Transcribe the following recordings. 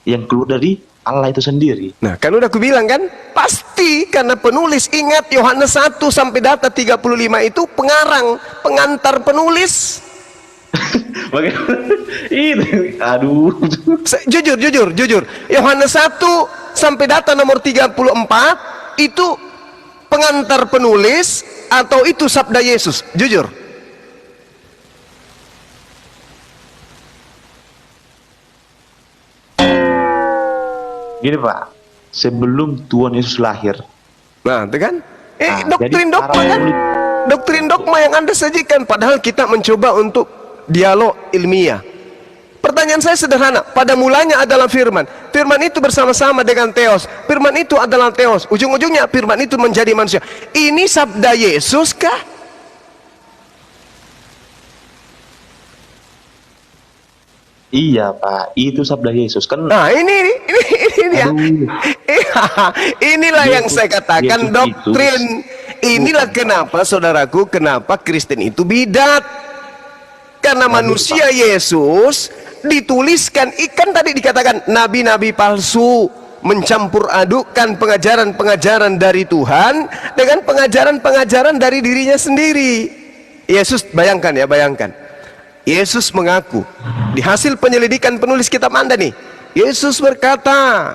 yang keluar dari Allah itu sendiri. Nah, kan udah aku bilang kan, pasti karena penulis, ingat Yohanes 1 sampai data 35 itu pengarang, pengantar penulis. Bagaimana? Itu, aduh. Jujur. Yohanes 1 sampai data nomor 34 itu pengantar penulis atau itu sabda Yesus? Jujur. Gini Pak, sebelum Tuhan Yesus lahir. Nah, itu kan? Nah, Doktrin jadi dogma kan? Doktrin dogma yang Anda sajikan, padahal kita mencoba untuk dialog ilmiah. Pertanyaan saya sederhana, pada mulanya adalah firman. Firman itu bersama-sama dengan Theos. Firman itu adalah Theos. Ujung-ujungnya firman itu menjadi manusia. Ini sabda Yesus kah? Iya Pak, itu sabda Yesus kan. Nah, ini dia. Inilah yang saya katakan Yesus doktrin. Inilah kenapa saudaraku, kenapa Kristen itu bidat. Karena manusia Yesus dituliskan, ikan tadi dikatakan nabi-nabi palsu mencampur adukkan pengajaran-pengajaran dari Tuhan dengan pengajaran-pengajaran dari dirinya sendiri. Yesus, bayangkan ya, bayangkan. Yesus mengaku di hasil penyelidikan penulis kitab Anda nih, Yesus berkata,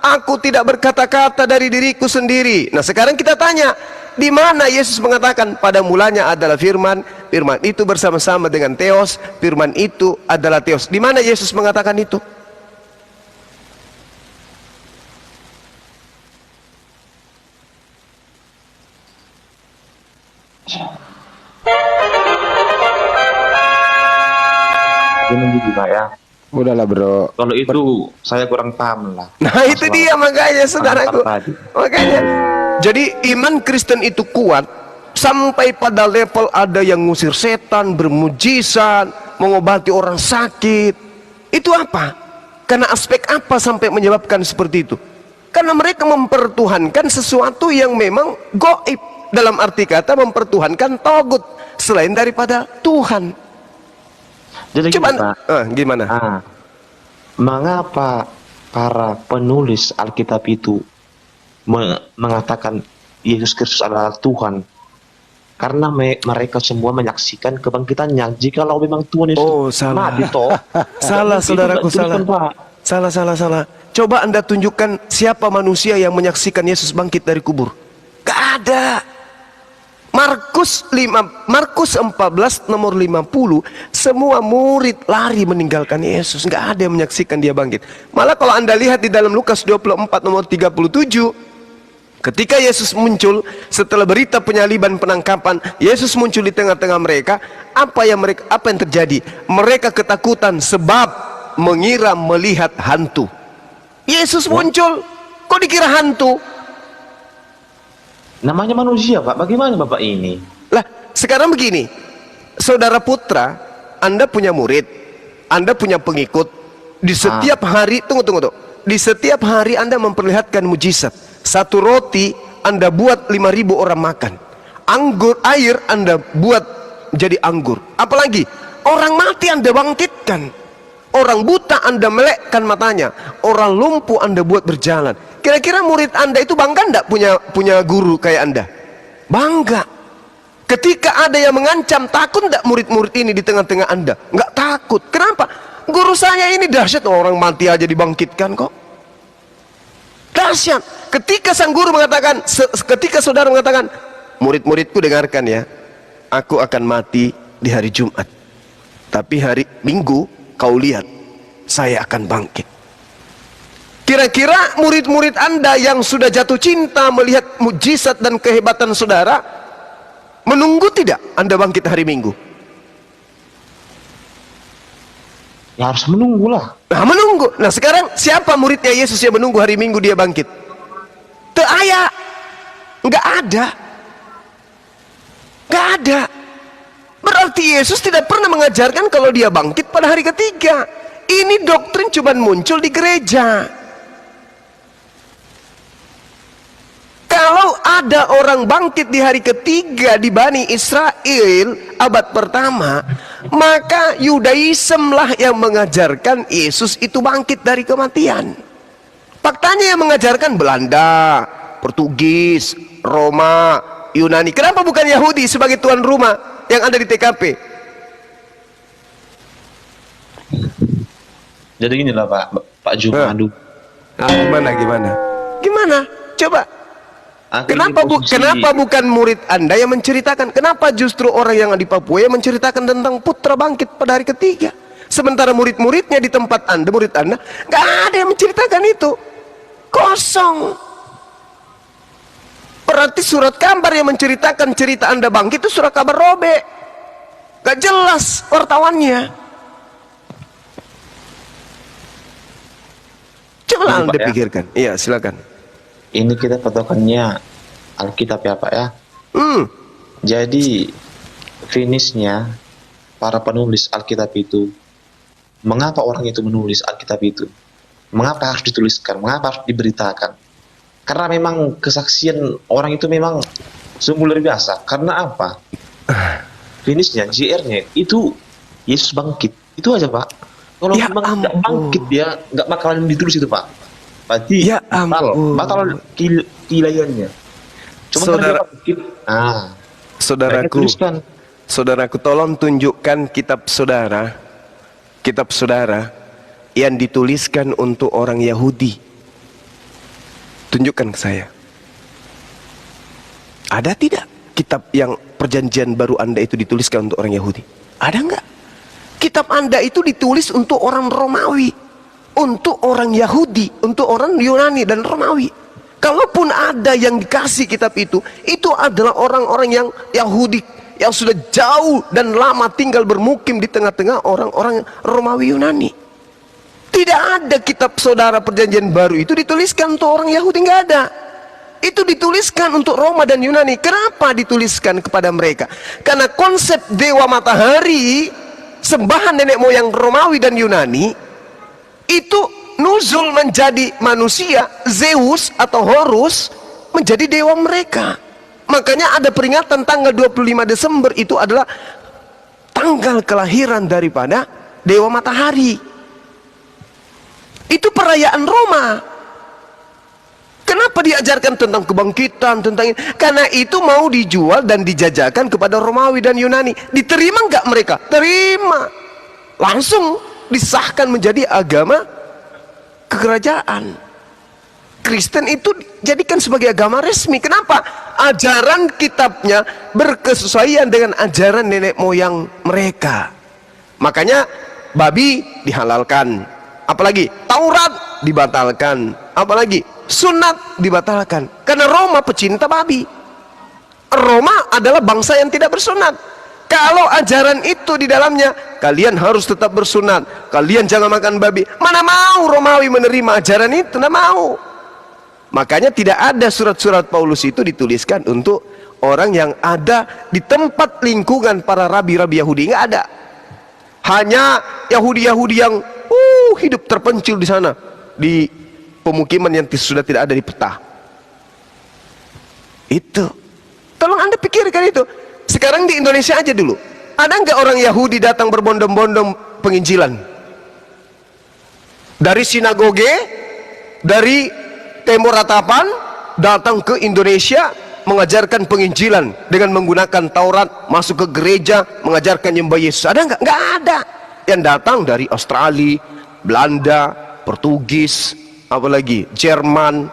aku tidak berkata-kata dari diriku sendiri. Nah, sekarang kita tanya, di mana Yesus mengatakan pada mulanya adalah firman, firman itu bersama-sama dengan Theos, firman itu adalah Theos. Di mana Yesus mengatakan itu? Ini juga ya. Udahlah bro. Kalau itu saya kurang paham lah. Nah, itu dia makanya saudaraku. Makanya jadi iman Kristen itu kuat sampai pada level ada yang ngusir setan, bermujizat, mengobati orang sakit. Itu apa? Karena aspek apa sampai menyebabkan seperti itu? Karena mereka mempertuhankan sesuatu yang memang gaib. Dalam arti kata mempertuhankan togut selain daripada Tuhan. Jadi Coba gimana? Mengapa para penulis Alkitab itu mengatakan Yesus Kristus adalah Tuhan? Karena mereka semua menyaksikan kebangkitannya. Jikalau memang Tuhan Yesus mati toh. Salah saudaraku, salah. Coba Anda tunjukkan siapa manusia yang menyaksikan Yesus bangkit dari kubur. Gak ada. Markus 14 nomor 50, semua murid lari meninggalkan Yesus, nggak ada yang menyaksikan dia bangkit. Malah kalau Anda lihat di dalam Lukas 24 nomor 37, ketika Yesus muncul setelah berita penyaliban penangkapan, Yesus muncul di tengah-tengah mereka. Apa yang terjadi? Mereka ketakutan sebab mengira melihat hantu. Yesus muncul, kok dikira hantu? Namanya manusia Pak, bagaimana Bapak ini? Lah, sekarang begini, saudara putra, Anda punya murid, Anda punya pengikut. Di setiap hari, tunggu. Di setiap hari Anda memperlihatkan mujizat. Satu roti Anda buat 5.000 orang makan. Air Anda buat jadi anggur. Apalagi orang mati Anda bangkitkan. Orang buta Anda melekkan matanya. Orang lumpuh Anda buat berjalan. Kira-kira murid Anda itu bangga enggak punya guru kayak Anda? Bangga. Ketika ada yang mengancam, takut enggak murid-murid ini di tengah-tengah Anda? Enggak takut. Kenapa? Guru saya ini dahsyat, orang mati aja dibangkitkan kok. Dahsyat. Ketika sang guru mengatakan, ketika saudara mengatakan, murid-muridku dengarkan ya, aku akan mati di hari Jumat, tapi hari Minggu kau lihat, saya akan bangkit. Kira-kira murid-murid Anda yang sudah jatuh cinta melihat mujizat dan kehebatan saudara, menunggu tidak Anda bangkit hari Minggu? Ya harus menunggu lah. Nah, menunggu. Nah, sekarang siapa muridnya Yesus yang menunggu hari Minggu dia bangkit? Teu aya. Enggak ada. Enggak ada. Berarti Yesus tidak pernah mengajarkan kalau dia bangkit pada hari ketiga. Ini doktrin cuma muncul di gereja. Kalau ada orang bangkit di hari ketiga di Bani Israel abad pertama, maka Yudaism lah yang mengajarkan Yesus itu bangkit dari kematian. Faktanya yang mengajarkan Belanda, Portugis, Roma, Yunani. Kenapa bukan Yahudi sebagai tuan rumah yang ada di TKP? Jadi gini lah Pak Jumadu. Gimana? Coba. Kenapa bukan murid Anda yang menceritakan? Kenapa justru orang yang di Papua yang menceritakan tentang putra bangkit pada hari ketiga? Sementara murid-muridnya di tempat Anda, murid Anda, nggak ada yang menceritakan itu. Kosong. Berarti surat kabar yang menceritakan cerita Anda bangkit itu surat kabar robek. Gak jelas wartawannya. Coba Anda pikirkan. Iya, silakan. Ini kita patokannya Alkitab ya Pak ya. Jadi finishnya para penulis Alkitab itu, mengapa orang itu menulis Alkitab itu? Mengapa harus dituliskan? Mengapa harus diberitakan? Karena memang kesaksian orang itu memang sungguh luar biasa. Karena apa? Finishnya, JR-nya itu Yesus bangkit. Itu aja Pak. Kalau Ya memang tidak ampun. bangkit dia nggak bakalan ditulis itu Pak. Berarti Ya ampun. batal kilayannya. Cuma karena dia bangkit. Saudaraku, tuliskan. saudaraku, tolong tunjukkan kitab saudara yang dituliskan untuk orang Yahudi. Tunjukkan ke saya. Ada tidak kitab yang perjanjian baru Anda itu dituliskan untuk orang Yahudi? Ada enggak? Kitab Anda itu ditulis untuk orang Romawi, untuk orang Yahudi, untuk orang Yunani dan Romawi. Kalaupun ada yang dikasih kitab itu adalah orang-orang yang Yahudi yang sudah jauh dan lama tinggal bermukim di tengah-tengah orang-orang Romawi Yunani. Tidak ada kitab saudara perjanjian baru itu dituliskan untuk orang Yahudi, nggak ada. Itu dituliskan untuk Roma dan Yunani. Kenapa dituliskan kepada mereka? Karena konsep dewa matahari, sembahan nenek moyang Romawi dan Yunani, itu nuzul menjadi manusia. Zeus atau Horus menjadi dewa mereka. Makanya ada peringatan tanggal 25 Desember itu adalah tanggal kelahiran daripada dewa matahari. Itu perayaan Roma. Kenapa diajarkan tentang kebangkitan, tentang ini? Karena itu mau dijual dan dijajakan kepada Romawi dan Yunani. Diterima nggak mereka? Terima. Langsung disahkan menjadi agama kekerajaan. Kristen itu jadikan sebagai agama resmi. Kenapa? Ajaran kitabnya berkesesuaian dengan ajaran nenek moyang mereka. Makanya babi dihalalkan. Apalagi Taurat dibatalkan. Apalagi sunat dibatalkan. Karena Roma pecinta babi. Roma adalah bangsa yang tidak bersunat. Kalau ajaran itu di dalamnya, kalian harus tetap bersunat, kalian jangan makan babi, mana mau Romawi menerima ajaran itu? Tidak mau. Makanya tidak ada surat-surat Paulus itu dituliskan untuk orang yang ada di tempat lingkungan para rabi-rabi Yahudi. Nggak ada. Hanya Yahudi-Yahudi yang hidup terpencil di sana, di pemukiman yang sudah tidak ada di peta. Itu. Tolong Anda pikirkan itu. Sekarang di Indonesia aja dulu. Ada nggak orang Yahudi datang berbondong-bondong penginjilan? Dari sinagoge, dari Timur Ratapan, datang ke Indonesia mengajarkan penginjilan dengan menggunakan Taurat, masuk ke gereja mengajarkan nyembah Yesus. Ada nggak? Nggak ada. Yang datang dari Australia, Belanda, Portugis, apalagi Jerman.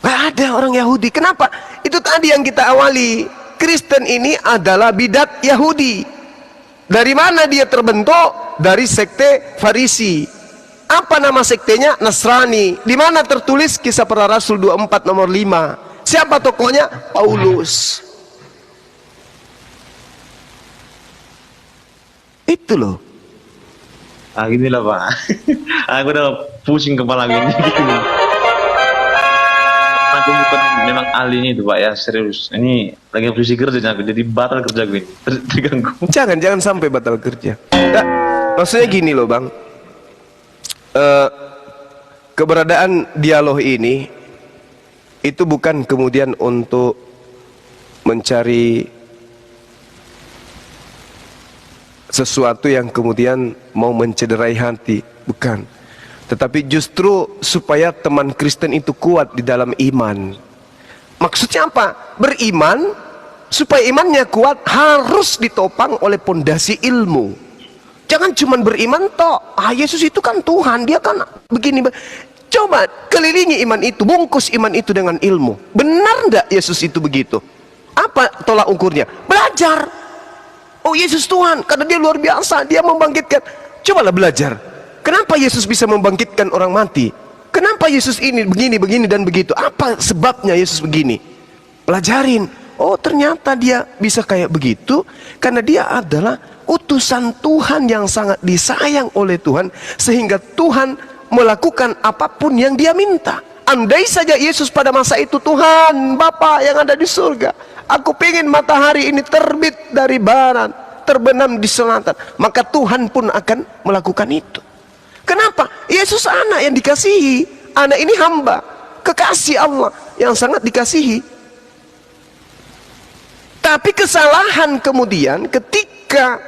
Nggak ada orang Yahudi. Kenapa? Itu tadi yang kita awali. Kristen ini adalah bidat Yahudi. Dari mana dia terbentuk? Dari sekte Farisi. Apa nama sektenya? Nasrani. Di mana tertulis Kisah Para Rasul 24 nomor 5? Siapa tokohnya? Paulus. Itu loh. Gini lah Pak. Aku udah pusing kepala gini. Aku bukan memang ahlinya itu Pak ya, serius. Ini lagi posisi kerja aku, jadi batal kerja gue ini. Terganggu. Jangan sampai batal kerja. Nah, maksudnya gini loh Bang. Keberadaan dialog ini itu bukan kemudian untuk mencari sesuatu yang kemudian mau mencederai hati, bukan. Tetapi justru supaya teman Kristen itu kuat di dalam iman. Maksudnya apa? Beriman, supaya imannya kuat harus ditopang oleh pondasi ilmu. Jangan cuma beriman toh, Yesus itu kan Tuhan, dia kan begini. Coba kelilingi iman itu, bungkus iman itu dengan ilmu. Benar enggak Yesus itu begitu? Apa tolak ukurnya? Belajar. Oh, Yesus Tuhan, karena dia luar biasa, dia membangkitkan. Cobalah belajar. Kenapa Yesus bisa membangkitkan orang mati? Kenapa Yesus ini begini dan begitu? Apa sebabnya Yesus begini? Pelajarin. Oh, ternyata dia bisa kayak begitu karena dia adalah utusan Tuhan yang sangat disayang oleh Tuhan, sehingga Tuhan melakukan apapun yang dia minta. Andai saja Yesus pada masa itu, Tuhan Bapa yang ada di surga, aku pengen matahari ini terbit dari barat, terbenam di selatan, maka Tuhan pun akan melakukan itu. Kenapa? Yesus anak yang dikasihi, anak ini hamba, kekasih Allah yang sangat dikasihi. Tapi kesalahan kemudian ketika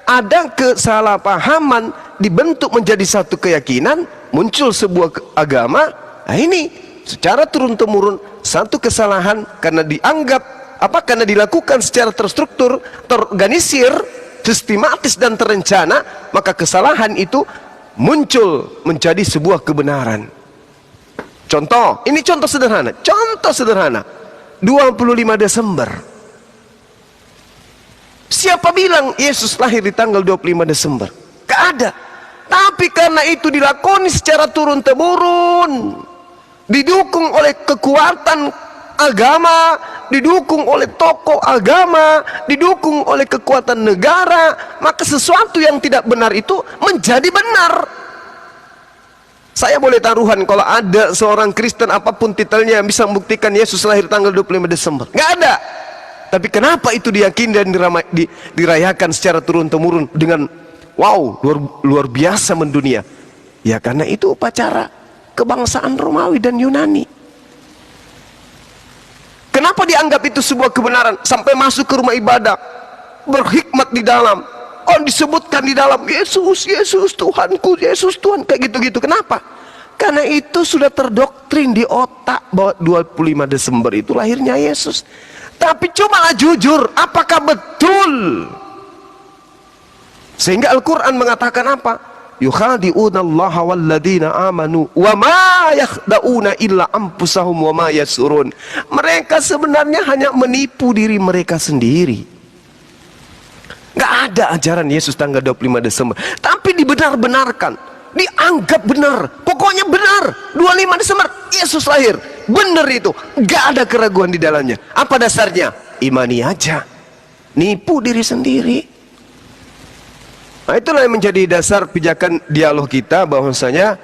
ada kesalahpahaman dibentuk menjadi satu keyakinan, muncul sebuah agama. Nah ini secara turun-temurun satu kesalahan karena dianggap karena dilakukan secara terstruktur, terorganisir, sistematis dan terencana, maka kesalahan itu muncul menjadi sebuah kebenaran. Contoh, ini contoh sederhana. 25 Desember. Siapa bilang Yesus lahir di tanggal 25 Desember? Gak ada. Tapi karena itu dilakoni secara turun-temurun, didukung oleh kekuatan agama, didukung oleh tokoh agama, didukung oleh kekuatan negara, maka sesuatu yang tidak benar itu menjadi benar. Saya boleh taruhan kalau ada seorang Kristen apapun titelnya yang bisa membuktikan Yesus lahir tanggal 25 Desember. Nggak ada. Tapi kenapa itu diyakini dan dirayakan secara turun-temurun dengan wow, luar biasa mendunia? Ya karena itu upacara kebangsaan Romawi dan Yunani. Kenapa dianggap itu sebuah kebenaran? Sampai masuk ke rumah ibadah, berhikmat di dalam, oh disebutkan di dalam Yesus, Yesus Tuhanku, Yesus Tuhan, kayak gitu-gitu. Kenapa? Karena itu sudah terdoktrin di otak bahwa 25 Desember itu lahirnya Yesus. Tapi cobalah jujur, apakah betul? Sehingga Al-Quran mengatakan apa? Yukhadi'una Allah walladina amanu wa ma yakhda'una illa anfusahum wa ma yasurun. Mereka sebenarnya hanya menipu diri mereka sendiri. Gak ada ajaran Yesus tanggal 25 Desember, tapi dibenar-benarkan, dianggap benar. Pokoknya benar, 25 Desember Yesus lahir. Benar itu, gak ada keraguan di dalamnya. Apa dasarnya? Imani aja. Nipu diri sendiri. Nah, itulah yang menjadi dasar pijakan dialog kita, bahwasanya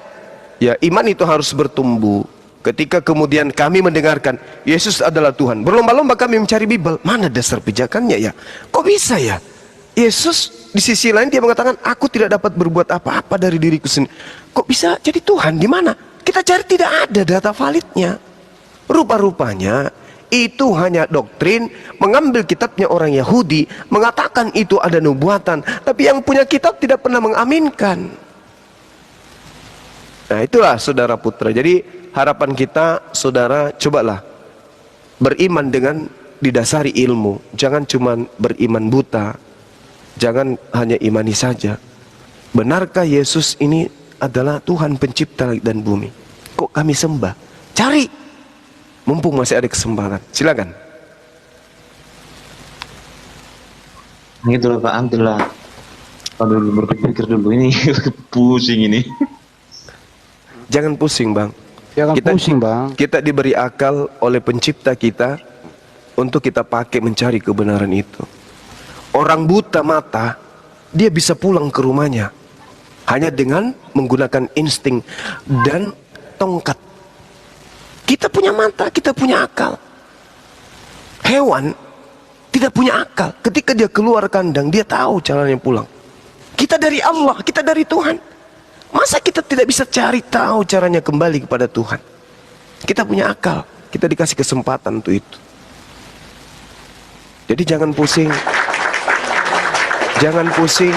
ya iman itu harus bertumbuh. Ketika kemudian kami mendengarkan Yesus adalah Tuhan, berlomba-lomba kami mencari Bible. Mana dasar pijakannya ya? Kok bisa ya? Yesus di sisi lain dia mengatakan, aku tidak dapat berbuat apa-apa dari diriku sendiri. Kok bisa jadi Tuhan? Di mana? Kita cari, tidak ada data validnya. Rupa-rupanya itu hanya doktrin, mengambil kitabnya orang Yahudi, mengatakan itu ada nubuatan, tapi yang punya kitab tidak pernah mengaminkan. Nah itulah saudara putra. Jadi harapan kita, saudara, cobalah beriman dengan didasari ilmu. Jangan cuma beriman buta, jangan hanya imani saja. Benarkah Yesus ini adalah Tuhan pencipta langit dan bumi? Kok kami sembah? Cari, mumpung masih ada kesempatan. Silakan. Gitu lah Pak, alhamdulillah. Dulu berpikir dulu ini pusing ini. Jangan pusing bang. Jangan pusing bang. Kita diberi akal oleh pencipta kita untuk kita pakai mencari kebenaran itu. Orang buta mata, dia bisa pulang ke rumahnya hanya dengan menggunakan insting dan tongkat. Kita punya mata, kita punya akal. Hewan tidak punya akal. Ketika dia keluar kandang, dia tahu caranya pulang. Kita dari Allah, kita dari Tuhan. Masa kita tidak bisa cari tahu caranya kembali kepada Tuhan? Kita punya akal. Kita dikasih kesempatan untuk itu. Jadi jangan pusing. Jangan pusing.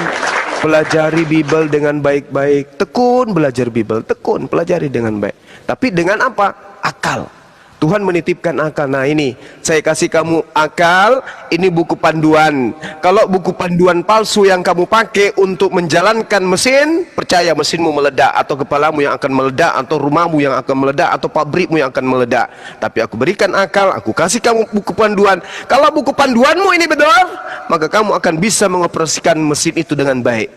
Pelajari Bible dengan baik-baik. Tekun belajar Bible. Tekun pelajari dengan baik. Tapi dengan apa? Akal. Tuhan menitipkan akal. Nah ini, saya kasih kamu akal. Ini buku panduan. Kalau buku panduan palsu yang kamu pakai untuk menjalankan mesin, percaya mesinmu meledak, atau kepalamu yang akan meledak, atau rumahmu yang akan meledak, atau pabrikmu yang akan meledak. Tapi aku berikan akal, aku kasih kamu buku panduan. Kalau buku panduanmu ini benar, maka kamu akan bisa mengoperasikan mesin itu dengan baik.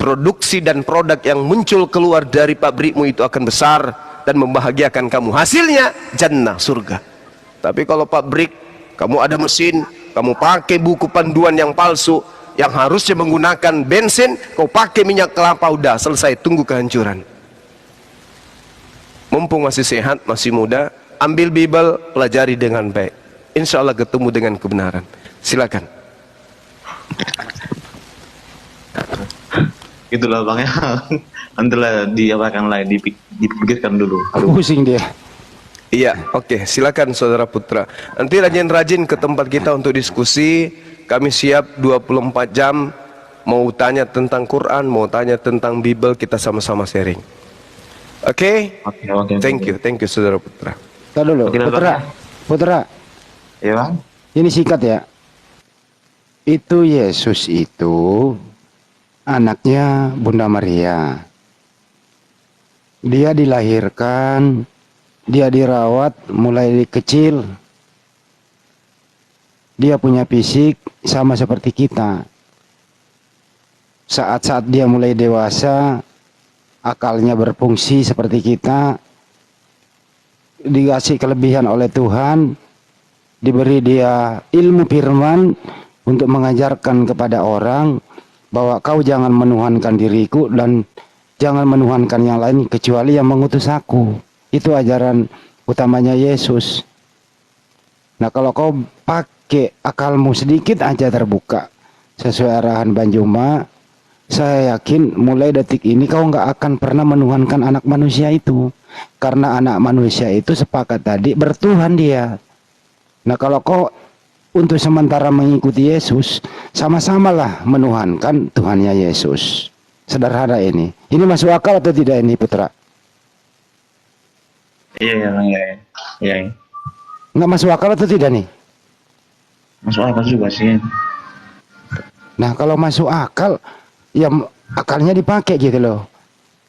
Produksi dan produk yang muncul keluar dari pabrikmu itu akan besar dan membahagiakan kamu. Hasilnya jannah, surga. Tapi kalau pabrik, kamu ada mesin, kamu pakai buku panduan yang palsu, yang harusnya menggunakan bensin, kau pakai minyak kelapa, udah selesai, tunggu kehancuran. Mumpung masih sehat, masih muda, ambil Bible, pelajari dengan baik. Insya Allah ketemu dengan kebenaran. Silakan. Itulah Bang ya. Nantilah diapakan lagi, dipikirkan dulu. Pusing dia. Iya, oke, silakan Saudara Putra. Nanti rajin-rajin ke tempat kita untuk diskusi. Kami siap 24 jam. Mau tanya tentang Quran, mau tanya tentang Bible, kita sama-sama sharing. Oke? Oke. Thank you Saudara Putra. Tar dulu, Oke, Putra. Ya Bang? Ini singkat ya. Itu Yesus itu anaknya Bunda Maria. Dia dilahirkan, dia dirawat mulai dari kecil. Dia punya fisik sama seperti kita. Saat-saat dia mulai dewasa, akalnya berfungsi seperti kita. Dikasih kelebihan oleh Tuhan, diberi dia ilmu firman untuk mengajarkan kepada orang bahwa kau jangan menuhankan diriku dan jangan menuhankan yang lain kecuali yang mengutus aku. Itu ajaran utamanya Yesus. Nah kalau kau pakai akalmu sedikit aja terbuka sesuai arahan Banjuma, saya yakin mulai detik ini kau nggak akan pernah menuhankan anak manusia itu. Karena anak manusia itu sepakat tadi bertuhan dia. Nah kalau kau untuk sementara mengikuti Yesus, sama-samalah menuhankan Tuhannya Yesus. Sederhana ini. Ini masuk akal atau tidak ini Putra? Iya. Nggak masuk akal atau tidak nih? Masuk akal juga sih. Nah kalau masuk akal, ya akalnya dipakai gitu loh.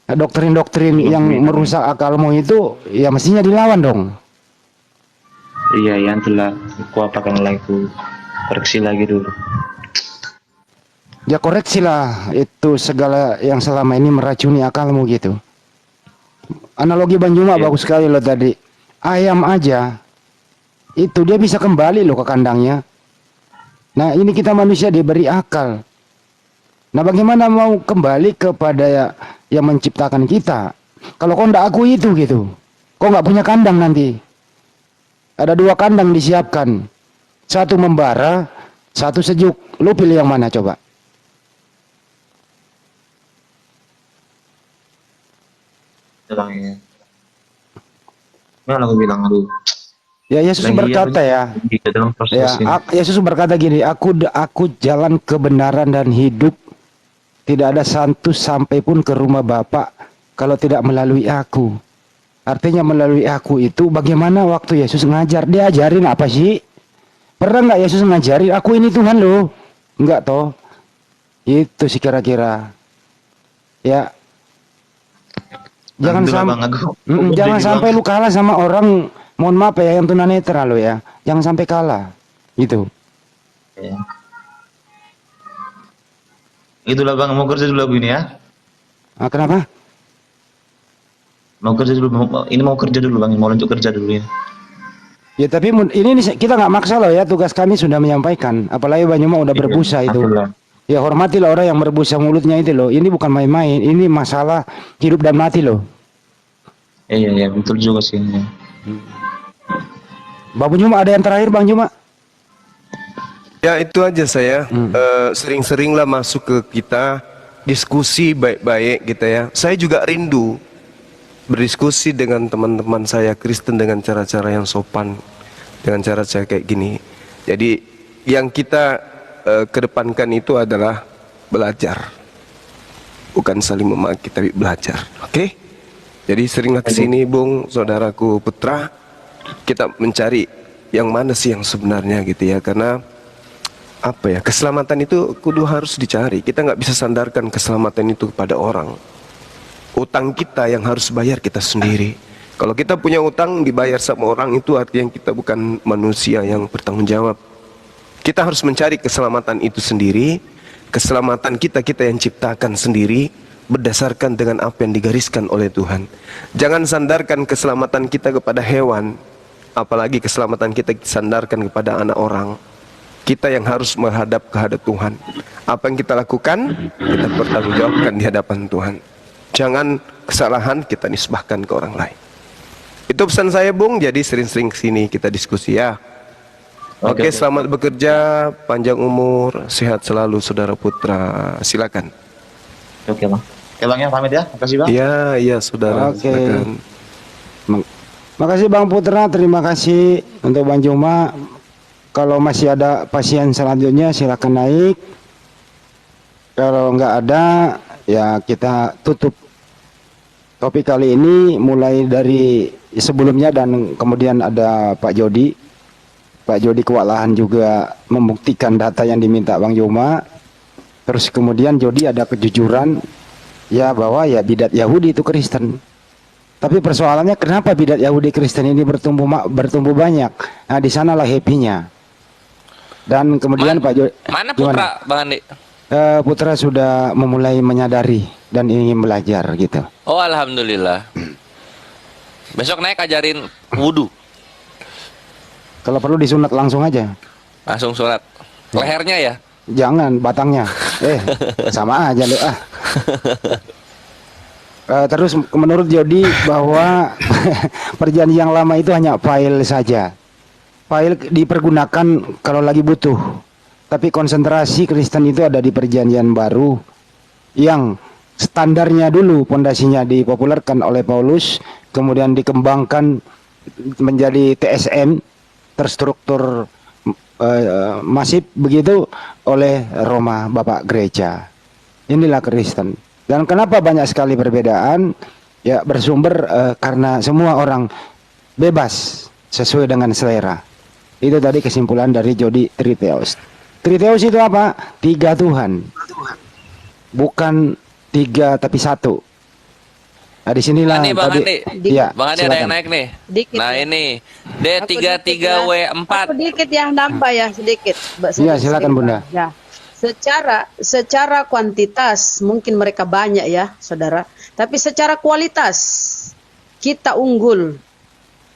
Nah, doktrin-doktrin yang merusak akalmu itu, ya mestinya dilawan dong. Iya, itulah. Aku apakan lagi, koreksi lagi dulu. Ya koreksilah itu segala yang selama ini meracuni akalmu gitu. Analogi Banjuma bagus sekali loh tadi. Ayam aja itu dia bisa kembali loh ke kandangnya. Nah ini kita manusia diberi akal. Nah bagaimana mau kembali kepada yang menciptakan kita? Kalau kau ndak akui itu gitu, kau nggak punya kandang nanti. Ada 2 kandang disiapkan, satu membara, satu sejuk. Lu pilih yang mana coba? Bang ya. Mana aku bilang aduh. Ya Yesus berkata ya. Dalam proses ini. Yesus berkata gini, aku jalan kebenaran dan hidup. Tidak ada satu sampai pun ke rumah Bapa kalau tidak melalui aku. Artinya melalui aku itu bagaimana waktu Yesus ngajar, dia ajarin apa sih? Pernah nggak Yesus ngajarin aku ini Tuhan loh? Enggak toh. Itu sih kira-kira. Ya. Jangan sampai lu kalah sama orang, mohon maaf ya, yang tunanetra lo ya. Jangan sampai kalah. Gitu. Ya. Itulah Bang, mau kerja dulu begini ya. Ah, kenapa? Mau kerja dulu, ini mau kerja dulu Bang, mau lanjut kerja dulu ya. Ya tapi ini kita nggak maksa loh ya, tugas kami sudah menyampaikan. Apalagi Banjuma udah berbusa itu. Ya hormatilah orang yang berbusa mulutnya itu loh. Ini bukan main-main, ini masalah hidup dan mati loh. Iya, betul juga sih. Ya. Bang Juma ada yang terakhir Bang Juma? Ya itu aja saya. Sering-seringlah masuk ke kita, diskusi baik-baik gitu ya. Saya juga rindu berdiskusi dengan teman-teman saya Kristen dengan cara-cara yang sopan, dengan cara saya kayak gini. Jadi yang kita kedepankan itu adalah belajar, bukan saling memaki tapi belajar. Oke? Jadi seringlah kesini Bung, saudaraku Putra, kita mencari yang mana sih yang sebenarnya gitu ya. Karena apa ya, keselamatan itu kudu harus dicari. Kita nggak bisa sandarkan keselamatan itu kepada orang. Utang kita yang harus bayar kita sendiri. Kalau kita punya utang dibayar sama orang, itu artinya kita bukan manusia yang bertanggung jawab. Kita harus mencari keselamatan itu sendiri. Keselamatan kita yang ciptakan sendiri, berdasarkan dengan apa yang digariskan oleh Tuhan. Jangan sandarkan keselamatan kita kepada hewan, apalagi keselamatan kita sandarkan kepada anak orang. Kita yang harus menghadap kehadap Tuhan. Apa yang kita lakukan, kita bertanggungjawabkan di hadapan Tuhan. Jangan kesalahan kita nisbahkan ke orang lain. Itu pesan saya Bung, jadi sering-sering kesini kita diskusi ya. Oke, selamat bekerja, panjang umur, sehat selalu Saudara Putra. Silakan. Oke Bang. Oke Bang ya, pamit ya. Makasih Bang. Iya Saudara. Oke. Silakan. Makasih Bang Putra, terima kasih untuk Bang Juma. Kalau masih ada pasien selanjutnya silakan naik. Kalau nggak ada, ya kita tutup topik kali ini mulai dari sebelumnya, dan kemudian ada Pak Jody. Pak Jody kewalahan juga membuktikan data yang diminta Bang Juma. Terus kemudian Jody ada kejujuran ya bahwa ya bidat Yahudi itu Kristen. Tapi persoalannya kenapa bidat Yahudi Kristen ini bertumbuh banyak? Nah, di sanalah happy-nya. Dan kemudian Pak Jody, mana Putra, Bang Andi? Putra sudah memulai menyadari dan ingin belajar gitu. Oh, alhamdulillah. Besok naik ajarin wudhu. Kalau perlu disunat langsung aja. Langsung sholat. Lehernya ya? Jangan batangnya. Sama aja lu ah. Terus menurut Jody bahwa perjanjian lama itu hanya file saja. File dipergunakan kalau lagi butuh. Tapi konsentrasi Kristen itu ada di perjanjian baru yang standarnya dulu, pondasinya dipopulerkan oleh Paulus, kemudian dikembangkan menjadi TSM, terstruktur masif begitu oleh Roma, Bapak Gereja. Inilah Kristen. Dan kenapa banyak sekali perbedaan? Ya bersumber karena semua orang bebas sesuai dengan selera. Itu tadi kesimpulan dari Jody Triteos. Triteos itu apa? 3 Tuhan. Bukan 3 tapi 1. Nah disinilah Andi, Bang tadi. Andi. Ya, Bang Andi ada yang naik nih. Dikit Nah ya. ini D33W4. D33W4. Aku dikit ya, nambah ya sedikit. Iya, silakan Bunda. Ya. Secara kuantitas mungkin mereka banyak ya, Saudara. Tapi secara kualitas kita unggul.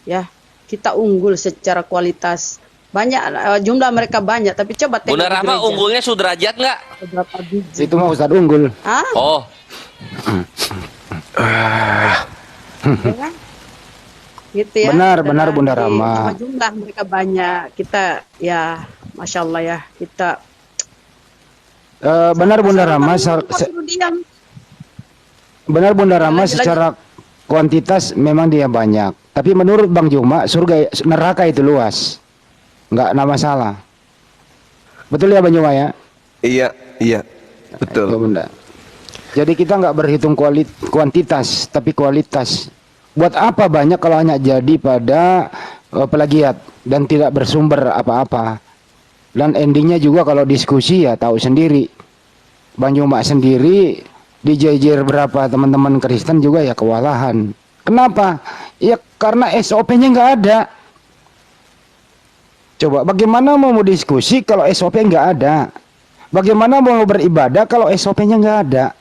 Ya, kita unggul secara kualitas. Banyak jumlah mereka banyak, tapi coba tengok Bunda di Rahma gereja. unggulnya sudrajat nggak? Berapa biji? Itu mah Ustadz unggul. Ah, Oh, ya kan? Gitu ya. Benar, benar, Saudara. Bunda Jadi, Rahma. cuma jumlah mereka banyak. Kita ya, Masya Allah ya, kita Benar Bunda Rama, diam. benar Bunda Rama, Lagi. secara kuantitas memang dia banyak. Tapi menurut Bang Juma, surga neraka itu luas, nggak ada masalah. Betul ya Bang Juma ya? Iya, betul. Itu, Bunda. Jadi kita nggak berhitung kuantitas, tapi kualitas. Buat apa banyak kalau hanya jadi pada plagiat dan tidak bersumber apa-apa. Dan endingnya juga kalau diskusi ya tahu sendiri. Bang Juma sendiri dijejer berapa teman-teman Kristen juga ya kewalahan. Kenapa? Ya karena SOP-nya nggak ada. Coba bagaimana mau diskusi kalau SOP nggak ada? Bagaimana mau beribadah kalau SOP-nya nggak ada?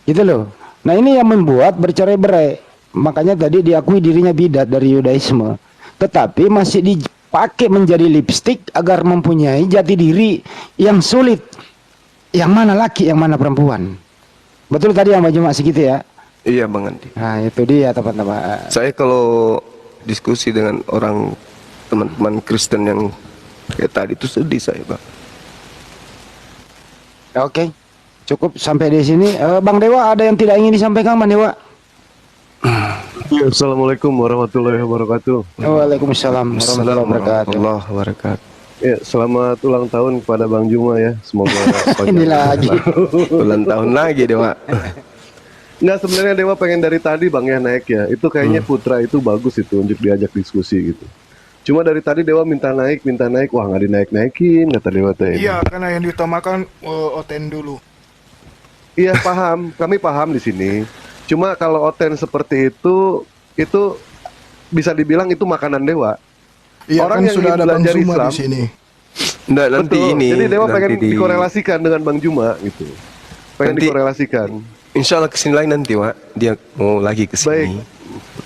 Gitu loh. Nah ini yang membuat bercerai-berai. Makanya tadi diakui dirinya bidat dari Yudaisme. Tetapi masih dipakai menjadi lipstik agar mempunyai jati diri yang sulit. Yang mana laki, yang mana perempuan. Betul tadi yang Mbak Juma segitu ya? Iya Bang Andi. Nah itu dia teman-teman. Saya kalau diskusi dengan orang teman-teman Kristen yang kayak tadi itu sedih saya Bang. Oke, cukup sampai di sini. Bang Dewa ada yang tidak ingin disampaikan Bang Dewa? Ya, Assalamualaikum warahmatullahi wabarakatuh. Waalaikumsalam warahmatullahi wabarakatuh. warahmatullahi wabarakatuh. Ya, selamat ulang tahun kepada Bang Juma ya. Semoga Ini lagi. Ulang tahun lagi Dewa. Nggak, sebenarnya Dewa pengen dari tadi Bang ya naik ya. Itu kayaknya Putra itu bagus itu untuk diajak diskusi gitu. Cuma dari tadi Dewa minta naik, wah nggak dinaik-naikin kata Dewa teh. Iya, karena yang diutamakan Oten dulu. Iya paham, kami paham di sini. Cuma kalau Oten seperti itu bisa dibilang itu makanan Dewa. Iya, Orang kan yang sudah ingin ada Bang belajar Zuma Islam, di sini. Nggak, nanti Betul. ini. Jadi Dewa nanti pengen dikorelasikan dengan Bang Juma gitu. Pengen Nanti- dikorelasikan. Insya Allah kesini lagi nanti, Wak. Dia mau lagi kesini.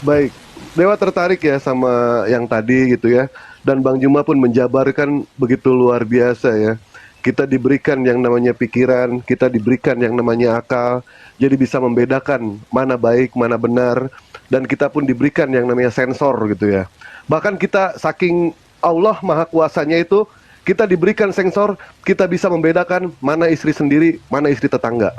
Baik. Dewa tertarik ya sama yang tadi gitu ya. Dan Bang Juma pun menjabarkan begitu luar biasa ya. Kita diberikan yang namanya pikiran, kita diberikan yang namanya akal. Jadi bisa membedakan mana baik, mana benar. Dan kita pun diberikan yang namanya sensor gitu ya. Bahkan kita saking Allah Maha Kuasanya itu, kita diberikan sensor, kita bisa membedakan mana istri sendiri, mana istri tetangga.